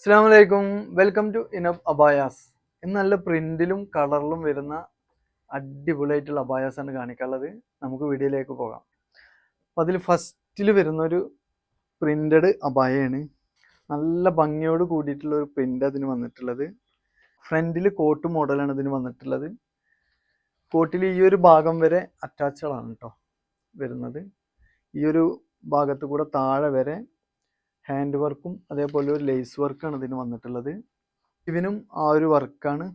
അസ്സലാമലൈക്കും. Welcome to Inab Abayas. ഇന്ന് നല്ല പ്രിന്റിലും കളറിലും വരുന്ന അടിപൊളിയായിട്ടുള്ള അബായാസാണ് കാണിക്കാനുള്ളത്. നമുക്ക് വീഡിയോയിലേക്ക് പോകാം. അപ്പോൾ അതിൽ ഫസ്റ്റിൽ വരുന്നൊരു പ്രിന്റഡ് അബായയാണ്. നല്ല ഭംഗിയോട് കൂടിയിട്ടുള്ള ഒരു പ്രിന്റ് അതിന് വന്നിട്ടുള്ളത്. ഫ്രണ്ടിൽ കോട്ട് മോഡലാണ് ഇതിന് വന്നിട്ടുള്ളത്. കോട്ടിൽ ഈ ഒരു ഭാഗം വരെ അറ്റാച്ചുകളാണ് കേട്ടോ വരുന്നത്. ഈ ഒരു ഭാഗത്ത് കൂടെ താഴെ വരെ ഹാൻഡ് വർക്കും അതേപോലെ ഒരു ലേസ് വർക്കാണ് ഇതിന് വന്നിട്ടുള്ളത്. ഇതിനും ആ ഒരു വർക്കാണ്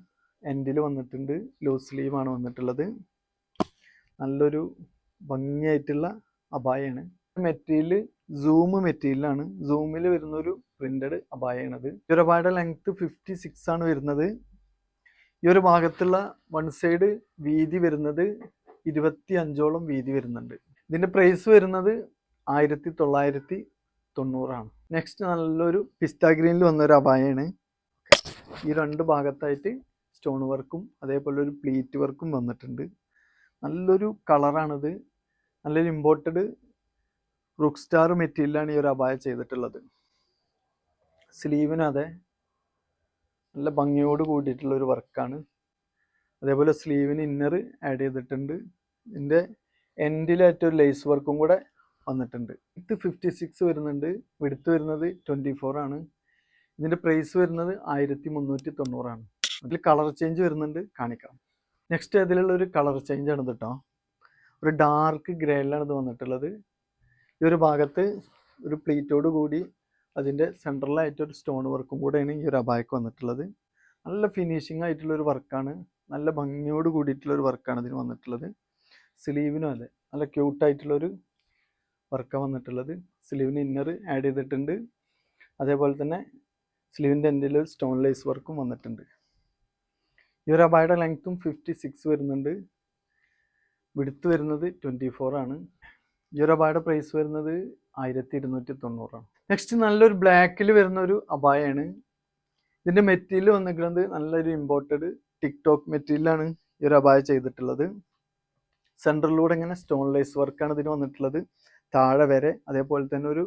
എൻഡിൽ വന്നിട്ടുണ്ട്. ലൂസ് സ്ലീവാണ് വന്നിട്ടുള്ളത്. നല്ലൊരു ഭംഗിയായിട്ടുള്ള അബായാണ്. മെറ്റീരിയൽ സൂം മെറ്റീരിയലാണ്. സൂമിൽ വരുന്ന ഒരു പ്രിന്റഡ് അബായാണത്. ഈ ഒരു അബായയുടെ ലെങ്ത് 56 ആണ് വരുന്നത്. ഈ ഒരു ഭാഗത്തുള്ള വൺ സൈഡ് വീതി വരുന്നത് 25ഓളം വീതി വരുന്നുണ്ട്. ഇതിന്റെ പ്രൈസ് വരുന്നത് 1990 നെക്സ്റ്റ് നല്ലൊരു പിസ്ത ഗ്രീനിൽ വന്നൊരു അബായാണ്. ഈ രണ്ട് ഭാഗത്തായിട്ട് സ്റ്റോൺ വർക്കും അതേപോലെ ഒരു പ്ലീറ്റ് വർക്കും വന്നിട്ടുണ്ട്. നല്ലൊരു കളറാണിത്. നല്ലൊരു ഇമ്പോർട്ടഡ് റുക്ക് സ്റ്റാർ മെറ്റീരിയലാണ് ഈ ഒരു അബായ ചെയ്തിട്ടുള്ളത്. സ്ലീവിന് അതെ നല്ല ഭംഗിയോട് കൂടിയിട്ടുള്ള ഒരു വർക്കാണ്. അതേപോലെ സ്ലീവിന് ഇന്നർ ആഡ് ചെയ്തിട്ടുണ്ട്. ഇതിൻ്റെ എൻഡിലായിട്ട് ഒരു ലേസ് വർക്കും കൂടെ വന്നിട്ടുണ്ട്. ഇത് 56 വരുന്നുണ്ട്. വിടുത്ത് വരുന്നത് 24 ആണ്. ഇതിൻ്റെ പ്രൈസ് വരുന്നത് 1390 ഇതിൽ കളർ ചേഞ്ച് വരുന്നുണ്ട്, കാണിക്കാം. നെക്സ്റ്റ് അതിലുള്ള ഒരു കളർ ചേഞ്ച് ആണ് കേട്ടോ. ഒരു ഡാർക്ക് ഗ്രേയിലാണ് ഇത് വന്നിട്ടുള്ളത്. ഈ ഒരു ഭാഗത്ത് ഒരു പ്ലീറ്റോട് കൂടി അതിൻ്റെ സെൻട്രലായിട്ട് ഒരു സ്റ്റോൺ വർക്കും കൂടെയാണ് ഈ ഒരു അബായക്ക് വന്നിട്ടുള്ളത്. നല്ല ഫിനിഷിംഗ് ആയിട്ടുള്ള ഒരു വർക്കാണ്. നല്ല ഭംഗിയോട് കൂടിയിട്ടുള്ള ഒരു വർക്കാണ് ഇതിന് വന്നിട്ടുള്ളത്. സ്ലീവിനും അതെ നല്ല ക്യൂട്ടായിട്ടുള്ളൊരു വർക്കാണ് വന്നിട്ടുള്ളത്. സ്ലീവിന് ഇന്നർ ആഡ് ചെയ്തിട്ടുണ്ട്. അതേപോലെ തന്നെ സ്ലീവിൻ്റെ എൻഡിൽ ഒരു സ്റ്റോൺ ലേസ് വർക്കും വന്നിട്ടുണ്ട്. ഈ ഒരു അബായയുടെ ലെങ്ത്തും 56 വരുന്നുണ്ട്. വിടുത്ത് വരുന്നത് 24 ആണ്. ഈ ഒരു അബായയുടെ പ്രൈസ് വരുന്നത് 1290. നെക്സ്റ്റ് നല്ലൊരു ബ്ലാക്കിൽ വരുന്ന ഒരു അബായാണ്. ഇതിൻ്റെ മെറ്റീരിയൽ വന്നിരിക്കുന്നത് നല്ലൊരു ഇമ്പോർട്ടഡ് ടിക്ടോക്ക് മെറ്റീരിയലാണ് ഈ ഒരു അബായ ചെയ്തിട്ടുള്ളത്. സെൻറ്ററിലൂടെ ഇങ്ങനെ സ്റ്റോൺ ലേസ് വർക്കാണ് ഇതിന് വന്നിട്ടുള്ളത് താഴെ വരെ. അതേപോലെ തന്നെ ഒരു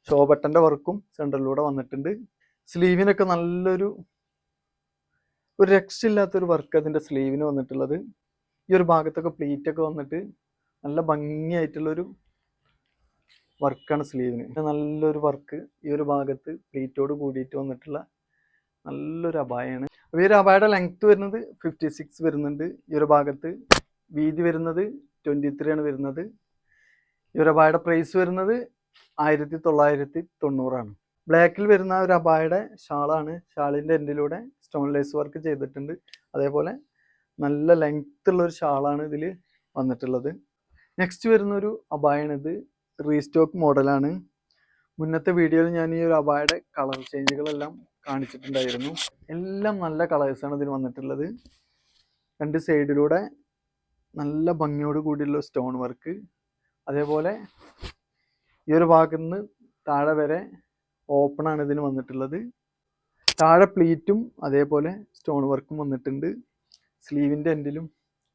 ഷോ ബട്ടൻ്റെ വർക്കും സെൻറ്ററിലൂടെ വന്നിട്ടുണ്ട്. സ്ലീവിനൊക്കെ നല്ലൊരു രക്ഷയില്ലാത്തൊരു വർക്ക് അതിൻ്റെ സ്ലീവിന് വന്നിട്ടുള്ളത്. ഈ ഒരു ഭാഗത്തൊക്കെ പ്ലീറ്റൊക്കെ വന്നിട്ട് നല്ല ഭംഗിയായിട്ടുള്ളൊരു വർക്കാണ് സ്ലീവിന്. നല്ലൊരു വർക്ക് ഈ ഒരു ഭാഗത്ത് പ്ലീറ്റോട് കൂടിയിട്ട് വന്നിട്ടുള്ള നല്ലൊരു അബായാണ്. അപ്പോൾ ഈ ഒരു അബായയുടെ ലെങ്ത്ത് വരുന്നത് 56 വരുന്നുണ്ട്. ഈ ഒരു ഭാഗത്ത് വീതി വരുന്നത് 23 ആണ് വരുന്നത്. ഈ ഒരു അബായയുടെ പ്രൈസ് വരുന്നത് 1990. ബ്ലാക്കിൽ വരുന്ന ഒരു അബായയുടെ ഷാളാണ്. ഷാളിൻ്റെ എൻഡിലൂടെ സ്റ്റോൺ ലേസ് വർക്ക് ചെയ്തിട്ടുണ്ട്. അതേപോലെ നല്ല ലെങ്ത് ഉള്ള ഒരു ഷാളാണ് ഇതിൽ വന്നിട്ടുള്ളത്. നെക്സ്റ്റ് വരുന്നൊരു അബായാണിത്. റീസ്റ്റോക്ക് മോഡലാണ്. മുന്നത്തെ വീഡിയോയിൽ ഞാൻ ഈ ഒരു അബായയുടെ കളർ ചേഞ്ചുകളെല്ലാം കാണിച്ചിട്ടുണ്ടായിരുന്നു. എല്ലാം നല്ല കളേഴ്സാണ് ഇതിന് വന്നിട്ടുള്ളത്. രണ്ട് സൈഡിലൂടെ നല്ല ഭംഗിയോട് കൂടിയുള്ള സ്റ്റോൺ വർക്ക്. അതേപോലെ ഈ ഒരു ഭാഗത്ത് നിന്ന് താഴെ വരെ ഓപ്പൺ ആണ് ഇതിന് വന്നിട്ടുള്ളത്. താഴെ പ്ലീറ്റും അതേപോലെ സ്റ്റോൺ വർക്കും വന്നിട്ടുണ്ട്. സ്ലീവിൻ്റെ എൻഡിലും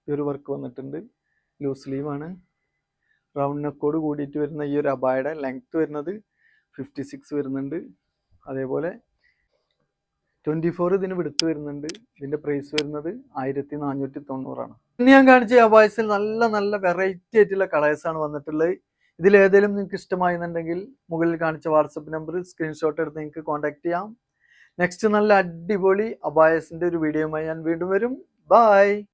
ഈ ഒരു വർക്ക് വന്നിട്ടുണ്ട്. ലൂസ് സ്ലീവാണ്. റൗണ്ട് നെക്കോട് കൂടിയിട്ട് വരുന്ന ഈ ഒരു അബായയുടെ ലെങ്ത്ത് വരുന്നത് 56 വരുന്നുണ്ട്. അതേപോലെ 24 ഇതിന് വിടുത്ത് വരുന്നുണ്ട്. ഇതിൻ്റെ പ്രൈസ് വരുന്നത് 1490. ഇന്ന് ഞാൻ കാണിച്ച അബായസിൽ നല്ല നല്ല വെറൈറ്റി ആയിട്ടുള്ള കളേഴ്സാണ് വന്നിട്ടുള്ളത്. ഇതിലേതെങ്കിലും നിങ്ങൾക്ക് ഇഷ്ടമായെന്നുണ്ടെങ്കിൽ മുകളിൽ കാണിച്ച വാട്സപ്പ് നമ്പറിൽ സ്ക്രീൻഷോട്ട് എടുത്ത് നിങ്ങൾക്ക് കോൺടാക്ട് ചെയ്യാം. നെക്സ്റ്റ് നല്ല അടിപൊളി അബായസിൻ്റെ ഒരു വീഡിയോയുമായി ഞാൻ വീണ്ടും വരും. ബൈ.